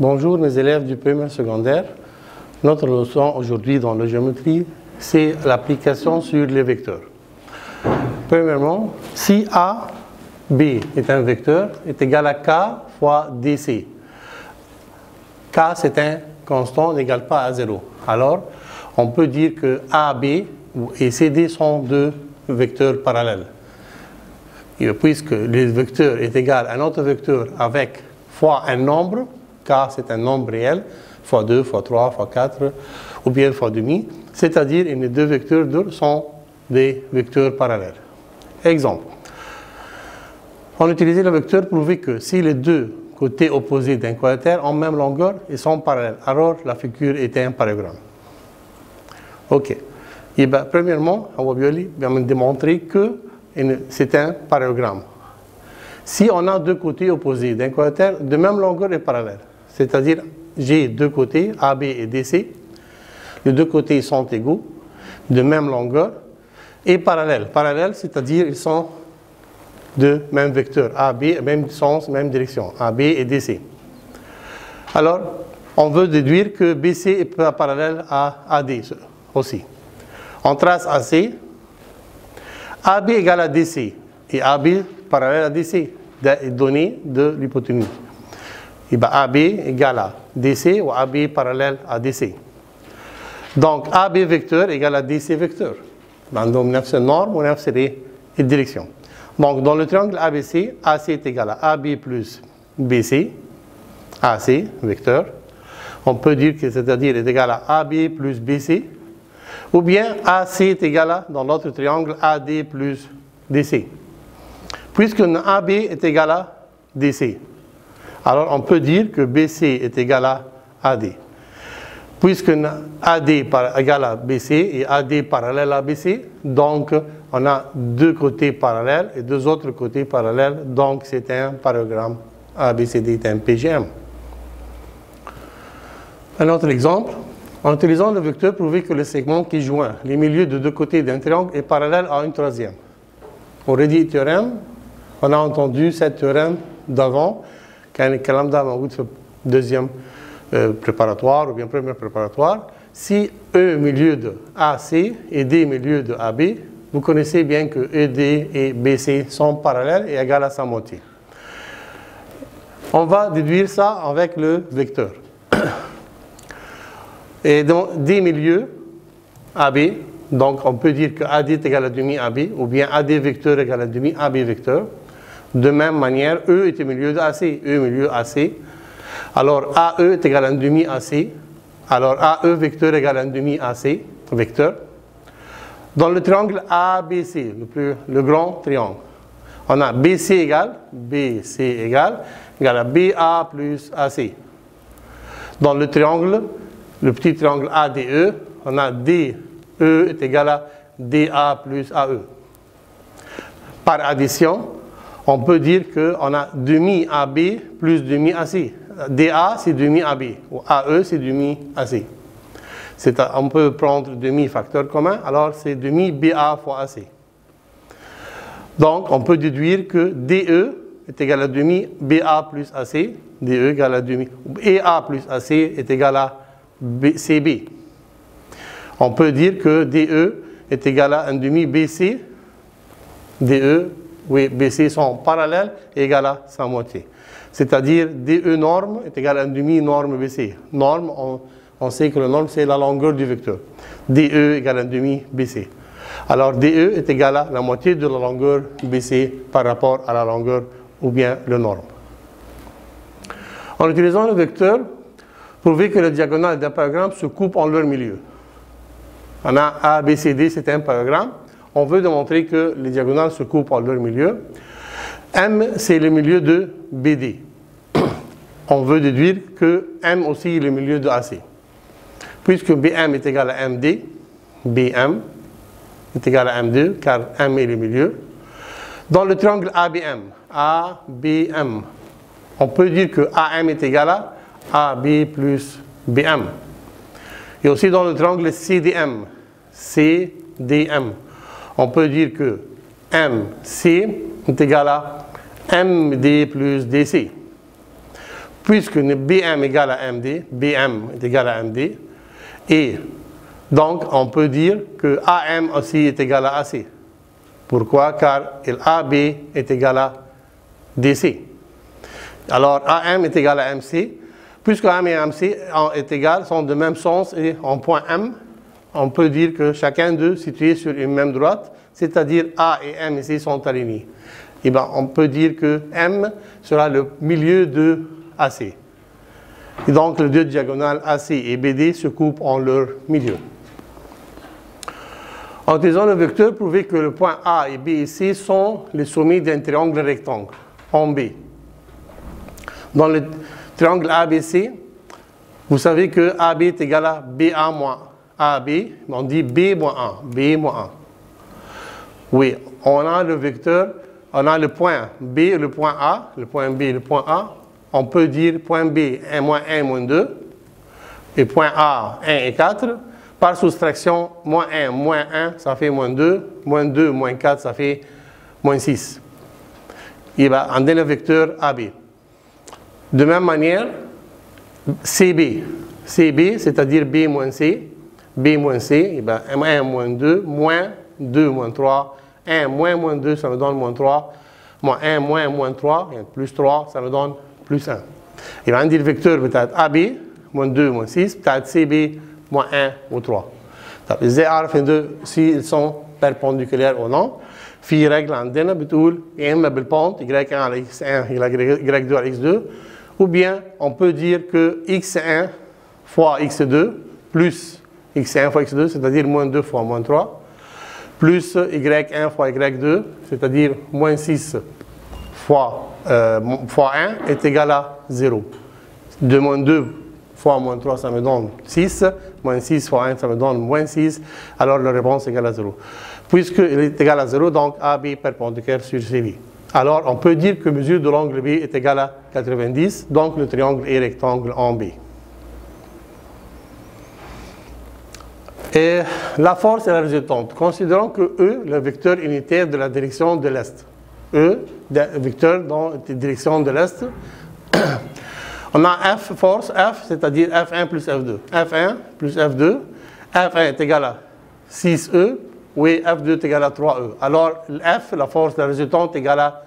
Bonjour mes élèves du primaire secondaire. Notre leçon aujourd'hui dans la géométrie, c'est l'application sur les vecteurs. Premièrement, si A, B est un vecteur, est égal à K fois DC. K c'est un constant, n'égale pas à 0. Alors, on peut dire que AB et CD sont deux vecteurs parallèles. Et puisque le vecteur est égal à un autre vecteur avec fois un nombre, K c'est un nombre réel, fois 2, fois 3, fois 4, ou bien fois demi, c'est-à-dire que les deux vecteurs sont des vecteurs parallèles. Exemple. On utilise le vecteur pour prouver que si les deux côtés opposés d'un quadrature ont même longueur, ils sont parallèles. Alors la figure est un parallélogramme. Ok. Et bien, premièrement, on va bien démontrer que c'est un parallélogramme. Si on a deux côtés opposés d'un quadrature de même longueur et parallèle, c'est-à-dire j'ai deux côtés, AB et DC, les deux côtés sont égaux, de même longueur et parallèles. Parallèles, c'est-à-dire ils sont de même vecteur, AB, même sens, même direction, AB et DC. Alors, on veut déduire que BC est parallèle à AD aussi. On trace AC, AB égale à DC, et AB parallèle à DC, données de l'hypoténuse. Et bien AB égale à DC ou AB parallèle à DC. Donc AB vecteur égale à DC vecteur. Donc c'est norme ou c'est les directions. Donc dans le triangle ABC, AC est égal à AB plus BC, AC vecteur. On peut dire que c'est-à-dire est égal à AB plus BC. Ou bien AC est égal à, dans l'autre triangle, AD plus DC. Puisque AB est égal à DC. Alors on peut dire que BC est égal à AD. Puisque AD est égal à BC et AD parallèle à BC, donc on a deux côtés parallèles et deux autres côtés parallèles, donc c'est un parallélogramme. ABCD est un PGM. Un autre exemple, en utilisant le vecteur, prouver que le segment qui joint les milieux de deux côtés d'un triangle est parallèle à une troisième. On redit théorème, on a entendu ce théorème d'avant, quand lambda m'a dit deuxième préparatoire ou bien premier préparatoire. Si E milieu de AC et D milieu de AB, vous connaissez bien que ED et BC sont parallèles et égales à sa moitié. On va déduire ça avec le vecteur. Et donc, D milieu AB, donc on peut dire que AD est égal à demi AB, ou bien AD vecteur égale à demi AB vecteur. De même manière, E est au milieu de AC, E milieu AC. Alors AE est égal à un demi AC. Alors AE vecteur égale à un demi AC vecteur. Dans le triangle ABC, le grand triangle, on a BC égale à BA plus AC. Dans le triangle, le petit triangle ADE, on a DE est égal à DA plus AE. Par addition, on peut dire qu'on a demi AB plus demi AC. DA c'est demi AB, ou AE c'est demi AC. On peut prendre demi facteur commun, alors c'est demi BA fois AC. Donc on peut déduire que DE est égal à demi BA plus AC, DE égale à demi, EA plus AC est égal à CB. On peut dire que DE est égal à un demi BC, DE, oui, BC sont parallèles et égal à sa moitié. C'est-à-dire DE norme est égal à un demi norme BC. Norme, on sait que la norme c'est la longueur du vecteur. DE égale à un demi BC. Alors DE est égal à la moitié de la longueur BC par rapport à la longueur ou bien le norme. En utilisant le vecteur, prouver que les diagonales d'un parallélogramme se coupent en leur milieu. On a ABCD, c'est un parallélogramme. On veut démontrer que les diagonales se coupent en leur milieu. M, c'est le milieu de BD. On veut déduire que M aussi est le milieu de AC. Puisque BM est égal à MD, BM est égal à M2, car M est le milieu. Dans le triangle ABM, on peut dire que AM est égal à AB plus BM. Et aussi dans le triangle CDM, on peut dire que MC est égal à MD plus DC. puisque BM égale à MD, BM est égal à MD, et donc on peut dire que AM aussi est égal à AC. Pourquoi? Car AB est égal à DC. Alors AM est égal à MC. Puisque AM et MC est égal, sont de même sens et en point M, on peut dire que chacun d'eux situé sur une même droite, c'est-à-dire A et M ici sont alignés. Et bien, on peut dire que M sera le milieu de AC. Et donc, les deux diagonales AC et BD se coupent en leur milieu. En utilisant le vecteur, prouvez que le point A et B et C sont les sommets d'un triangle rectangle, en B. Dans le triangle ABC, vous savez que AB est égal à BA moins AB, on dit B moins 1, B moins 1. Oui, on a le vecteur, on a le point B et le point A, le point B et le point A. On peut dire point B, 1 moins 1 moins 2, et point A, 1 et 4. Par soustraction, moins 1, ça fait moins 2, moins 4, ça fait moins 6. Et bien, on donne le vecteur AB. De même manière, CB, c'est-à-dire B moins C, et bien 1 moins 2, moins 2 moins 3, 1 moins 2, ça me donne moins 3, moins 1 moins 3, et plus 3, ça me donne plus 1. Et bien, on dit le vecteur peut-être AB, moins 2, moins 6, peut-être CB, moins 1 ou 3. Les ZR et 2, s'ils sont perpendiculaires ou non, في رجل عندنا بتقول يا اما بالبونت y1 على x1 y2 على x2, ou bien on peut dire que x1 fois x2 plus x1 fois x2, c'est-à-dire moins 2 fois moins 3, plus y1 fois y2, c'est-à-dire moins 6 fois 1 est égal à 0. De moins 2 fois moins 3, ça me donne 6. Moins 6 fois 1, ça me donne moins 6. Alors la réponse est égale à 0. Puisqu'il est égal à 0, donc AB perpendiculaire sur CV. Alors on peut dire que mesure de l'angle B est égale à 90, donc le triangle est rectangle en B. Et la force est la résultante. Considérons que E, le vecteur unitaire de la direction de l'Est. E, le vecteur dans la direction de l'Est. On a F, force F, c'est-à-dire F1 plus F2. F1 plus F2. F1 est égal à 6E, oui, F2 est égal à 3E. Alors, F, la force de la résultante, est égale à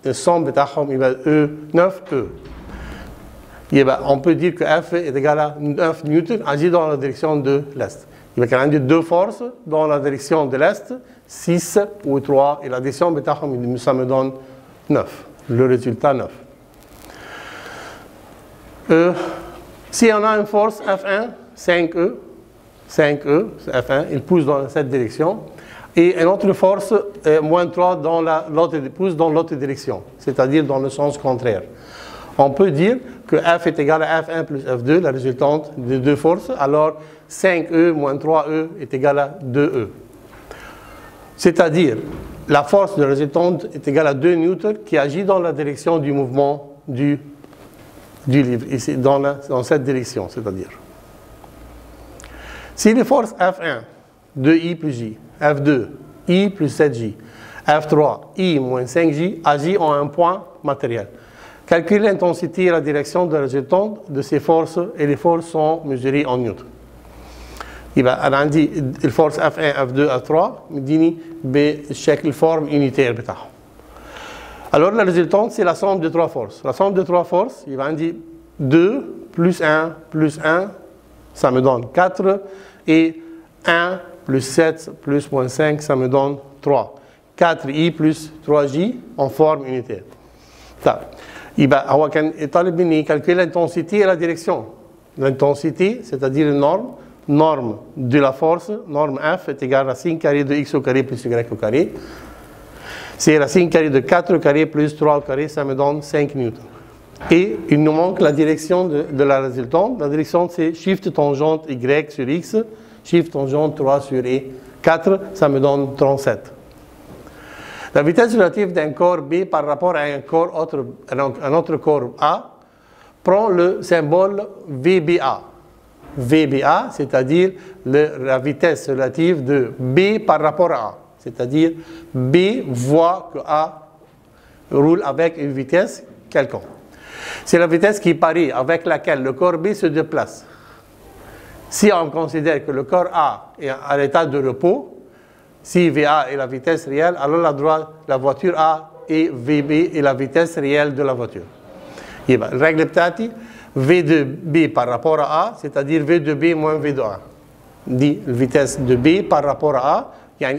la somme بتاعهم يبقى E, 9E. On peut dire que F est égal à 9 newtons, agit dans la direction de l'Est. Il y a deux forces dans la direction de l'Est, 6 ou 3, et l'addition بتاعهم, ça me donne 9. Le résultat 9. Si on a une force F1, 5E, F1, il pousse dans cette direction, et une autre force, moins 3, pousse dans l'autre direction, c'est-à-dire dans le sens contraire. On peut dire que F est égal à F1 plus F2, la résultante des deux forces, alors 5E moins 3E est égal à 2E. C'est-à-dire, la force de la résultante est égale à 2 newtons qui agit dans la direction du mouvement du livre, ici, dans cette direction, c'est-à-dire. Si les forces F1, 2I plus J, F2, I plus 7J, F3, I moins 5J, agissent en un point matériel. Calculez l'intensité et la direction de la résultante de ces forces, et les forces sont mesurées en newtons. يبقى أنا عندي الفورس F1, F2, F3 مديني بشكل forme unitaire بتاعهم. Alors la résultante, c'est la somme de trois forces. La somme de trois forces, il va me dire 2 plus 1, ça me donne 4. Et 1 plus 7 plus moins 5, ça me donne 3. 4i plus 3j en forme unitaire. هو كان يطالب مني calculer l'intensité et la direction. L'intensité, c'est-à-dire une norme de la force, norme F est égale à racine carrée de x au carré plus y au carré. C'est racine carrée de 4 au carré plus 3 au carré, ça me donne 5 newtons. Et il nous manque la direction de la résultante. La direction, c'est shift tangente y sur x, shift tangente 3 sur e. 4, ça me donne 37. La vitesse relative d'un corps B par rapport à un autre corps A prend le symbole VBA. VBA, c'est-à-dire la vitesse relative de B par rapport à A. C'est-à-dire B voit que A roule avec une vitesse quelconque. C'est la vitesse qui est pareille avec laquelle le corps B se déplace. Si on considère que le corps A est à l'état de repos, si VA est la vitesse réelle, alors la voiture A et VB est la vitesse réelle de la voiture. Règle بتاعتي V de B par rapport à A, c'est-à-dire V de B moins V de A. Dit la vitesse de B par rapport à A,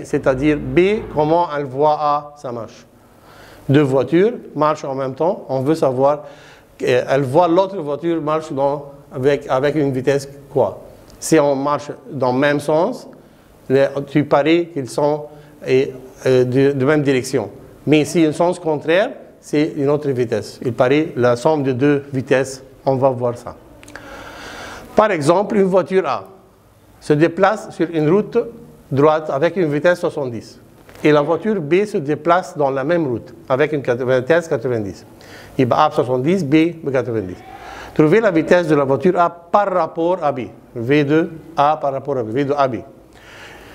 c'est-à-dire B, comment elle voit A, ça marche. Deux voitures marchent en même temps, on veut savoir, elle voit l'autre voiture marche avec une vitesse quoi. Si on marche dans le même sens, tu paries qu'ils sont de même direction. Mais si un sens contraire, c'est une autre vitesse. Il parie la somme de deux vitesses, on va voir ça. Par exemple, une voiture A se déplace sur une route droite avec une vitesse 70. Et la voiture B se déplace dans la même route avec une vitesse 90. Il va A 70, B 90. Trouvez la vitesse de la voiture A par rapport à B. V de A par rapport à B. V de AB.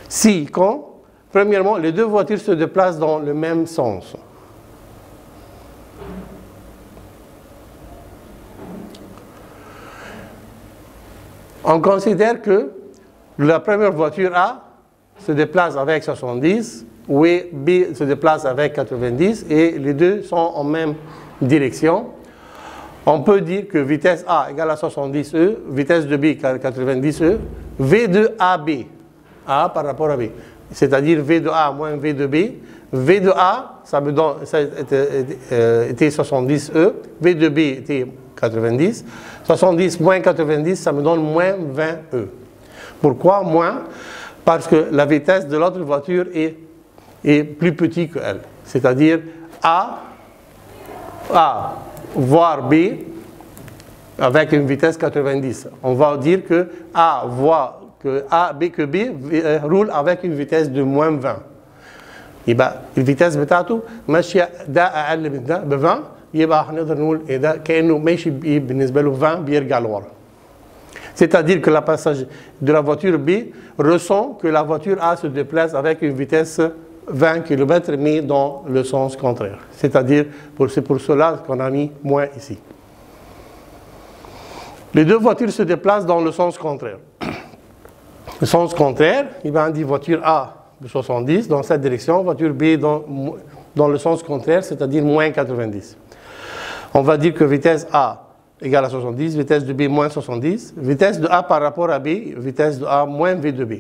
Si, quand, premièrement, les deux voitures se déplacent dans le même sens. On considère que la première voiture A se déplace avec 70, et B se déplace avec 90, et les deux sont en même direction. On peut dire que vitesse A égale à 70E, vitesse de B égale à 90E, V de AB, A par rapport à B, c'est-à-dire V de A moins V de B. V de A, ça était 70E, V de B était 90. 70 moins 90, ça me donne moins 20E. Pourquoi moins? Parce que la vitesse de l'autre voiture est plus petite qu'elle. C'est-à-dire A voire B avec une vitesse 90. On va dire que A voit que B roule avec une vitesse de moins 20. يبقى الفيتاس بتاعته ماشيه ده اقل من ده ب 20 يبقى هنقدر نقول ايه ده كانه ماشي بايه بالنسبه له 20 بيرجع لورا. C'est-à-dire que la passage de la voiture B ressent que la voiture A se déplace avec une vitesse 20 km mais dans le sens contraire. C'est-à-dire c'est pour cela qu'on a mis moins ici. Les deux voitures se déplacent dans le sens contraire. Le sens contraire, il va dire voiture A de 70 dans cette direction, voiture B dans le sens contraire, c'est-à-dire moins 90. On va dire que vitesse A égale à 70, vitesse de B moins 70, vitesse de A par rapport à B, vitesse de A moins V de B.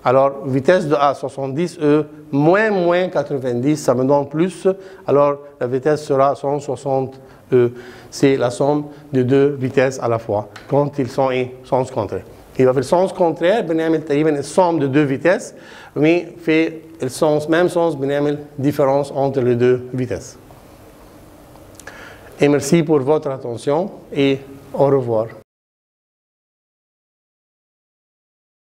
Alors, vitesse de A 70E moins 90, ça me donne plus, alors la vitesse sera 160E. C'est la somme de deux vitesses à la fois, quand ils sont en sens contraire. Il va faire le sens contraire, بنعمل تقريبا الsomme de deux vitesses, mais fait le sens, même sens, بنعمل différence entre les deux vitesses. Et merci pour votre attention et au revoir.